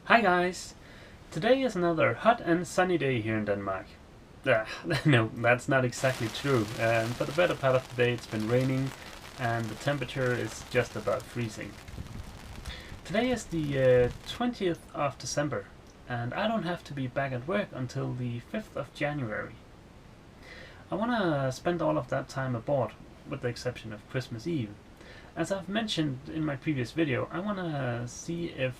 Hi guys! Today is another hot and sunny day here in Denmark. No, that's not exactly true. For the better part of the day it's been raining and the temperature is just about freezing. Today is the 20th of December and I don't have to be back at work until the 5th of January. I want to spend all of that time aboard, with the exception of Christmas Eve. As I've mentioned in my previous video, I want to see if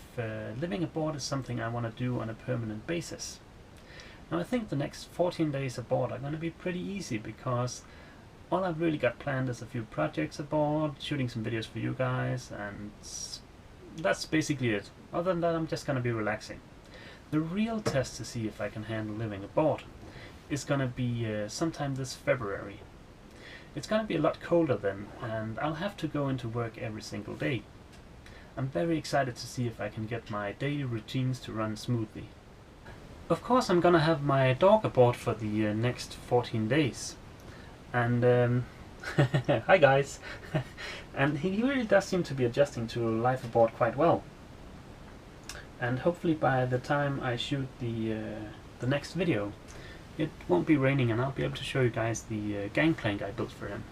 living aboard is something I want to do on a permanent basis. Now I think the next 14 days aboard are going to be pretty easy because all I've really got planned is a few projects aboard, shooting some videos for you guys, and that's basically it. Other than that, I'm just going to be relaxing. The real test to see if I can handle living aboard is going to be sometime this February. It's going to be a lot colder then, and I'll have to go into work every single day. I'm very excited to see if I can get my daily routines to run smoothly. Of course I'm gonna have my dog aboard for the next 14 days. And hi guys! And he really does seem to be adjusting to life aboard quite well. And hopefully by the time I shoot the next video, it won't be raining and I'll be able to show you guys the gangplank I built for him.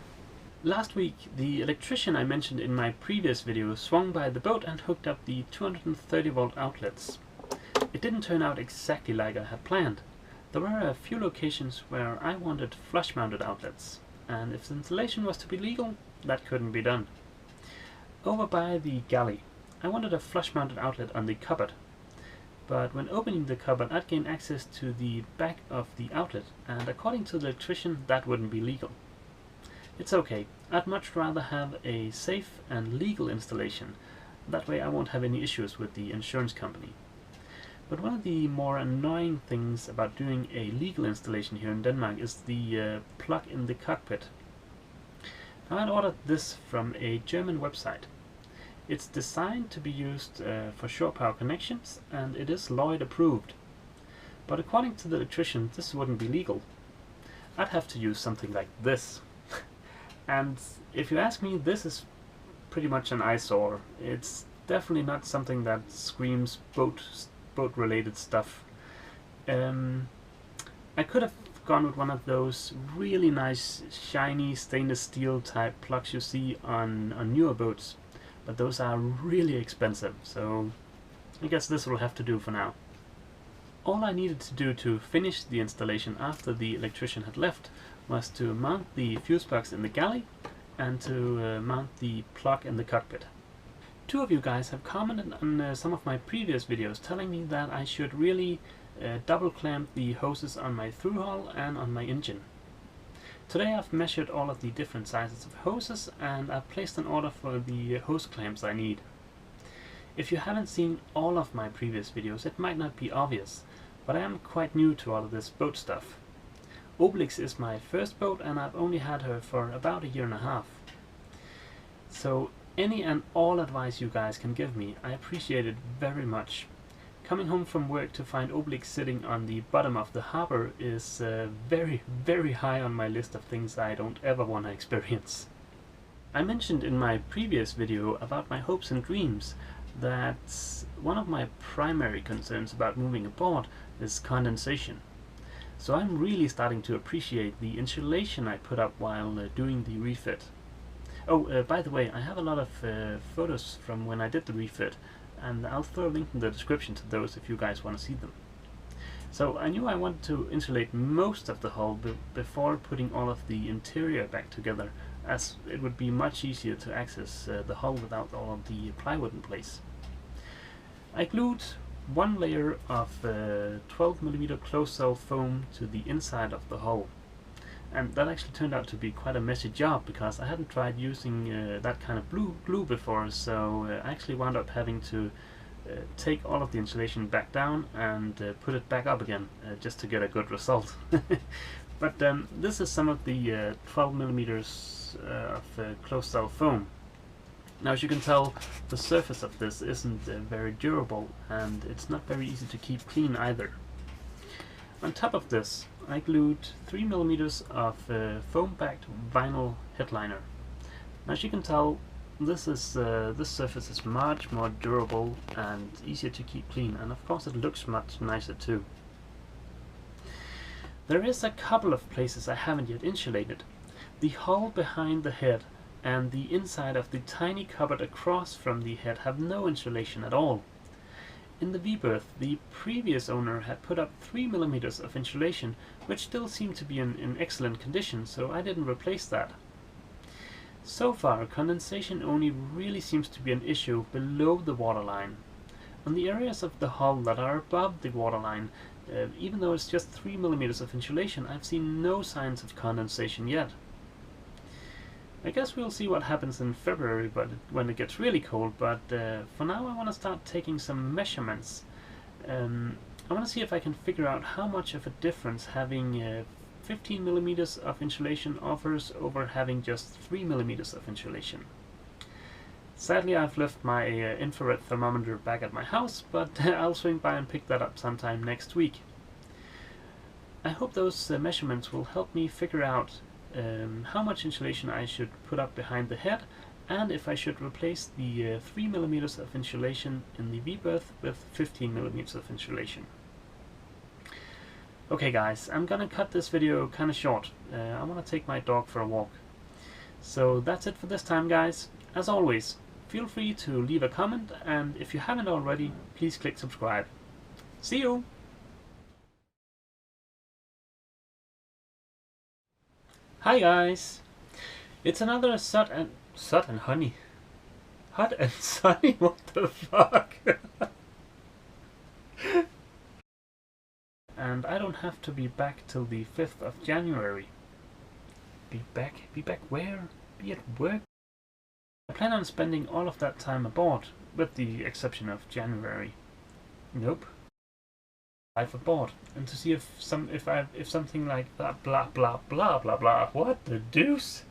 Last week, the electrician I mentioned in my previous video swung by the boat and hooked up the 230 volt outlets. It didn't turn out exactly like I had planned. There were a few locations where I wanted flush mounted outlets, and if the installation was to be legal, that couldn't be done. Over by the galley, I wanted a flush mounted outlet on the cupboard. But when opening the cupboard, I'd gain access to the back of the outlet, and according to the electrician, that wouldn't be legal. It's okay, I'd much rather have a safe and legal installation. That way I won't have any issues with the insurance company. But one of the more annoying things about doing a legal installation here in Denmark is the plug in the cockpit. Now I'd ordered this from a German website. It's designed to be used for shore power connections, and it is Lloyd approved. But according to the electrician, this wouldn't be legal. I'd have to use something like this. And if you ask me, this is pretty much an eyesore. It's definitely not something that screams boat related stuff. I could have gone with one of those really nice shiny stainless steel type plugs you see on newer boats. But those are really expensive, so I guess this will have to do for now. All I needed to do to finish the installation after the electrician had left was to mount the fuse box in the galley and to mount the plug in the cockpit. Two of you guys have commented on some of my previous videos telling me that I should really double clamp the hoses on my through hull and on my engine. Today I've measured all of the different sizes of hoses and I've placed an order for the hose clamps I need. If you haven't seen all of my previous videos, it might not be obvious, but I am quite new to all of this boat stuff. Obelix is my first boat and I've only had her for about a year and a half. So any and all advice you guys can give me, I appreciate it very much. Coming home from work to find Obelix sitting on the bottom of the harbor is very, very high on my list of things I don't ever want to experience. I mentioned in my previous video about my hopes and dreams that one of my primary concerns about moving aboard is condensation. So I'm really starting to appreciate the insulation I put up while doing the refit. Oh, by the way, I have a lot of photos from when I did the refit, and I'll throw a link in the description to those if you guys want to see them. So I knew I wanted to insulate most of the hull before putting all of the interior back together, as it would be much easier to access the hull without all of the plywood in place. I glued one layer of 12mm closed-cell foam to the inside of the hull. And that actually turned out to be quite a messy job because I hadn't tried using that kind of glue before, so I actually wound up having to take all of the insulation back down and put it back up again just to get a good result. But this is some of the 12mm of closed cell foam. Now as you can tell, the surface of this isn't very durable and it's not very easy to keep clean either. On top of this, I glued 3mm of foam-backed vinyl headliner. Now as you can tell, this surface is much more durable and easier to keep clean, and of course it looks much nicer too. There is a couple of places I haven't yet insulated. The hull behind the head and the inside of the tiny cupboard across from the head have no insulation at all. In the V-berth, the previous owner had put up 3 mm of insulation, which still seemed to be in excellent condition, so I didn't replace that. So far, condensation only really seems to be an issue below the waterline. On the areas of the hull that are above the waterline, even though it's just 3 mm of insulation, I've seen no signs of condensation yet. I guess we'll see what happens in February when it gets really cold, but for now I want to start taking some measurements. I want to see if I can figure out how much of a difference having 15 mm of insulation offers over having just 3 mm of insulation. Sadly, I've left my infrared thermometer back at my house, but I'll swing by and pick that up sometime next week. I hope those measurements will help me figure out how much insulation I should put up behind the head, and if I should replace the 3 mm of insulation in the V-berth with 15 mm of insulation. Okay guys, I'm gonna cut this video kinda short. I wanna take my dog for a walk. So that's it for this time, guys. As always, feel free to leave a comment, and if you haven't already, please click subscribe. See you! Hi guys! It's another Hot and Sunny. What the fuck? And I don't have to be back till the 5th of January. Be back where? Be at work? I plan on spending all of that time aboard, with the exception of January. Nope. Live aboard, and to see if something like that blah blah blah blah blah. What the deuce?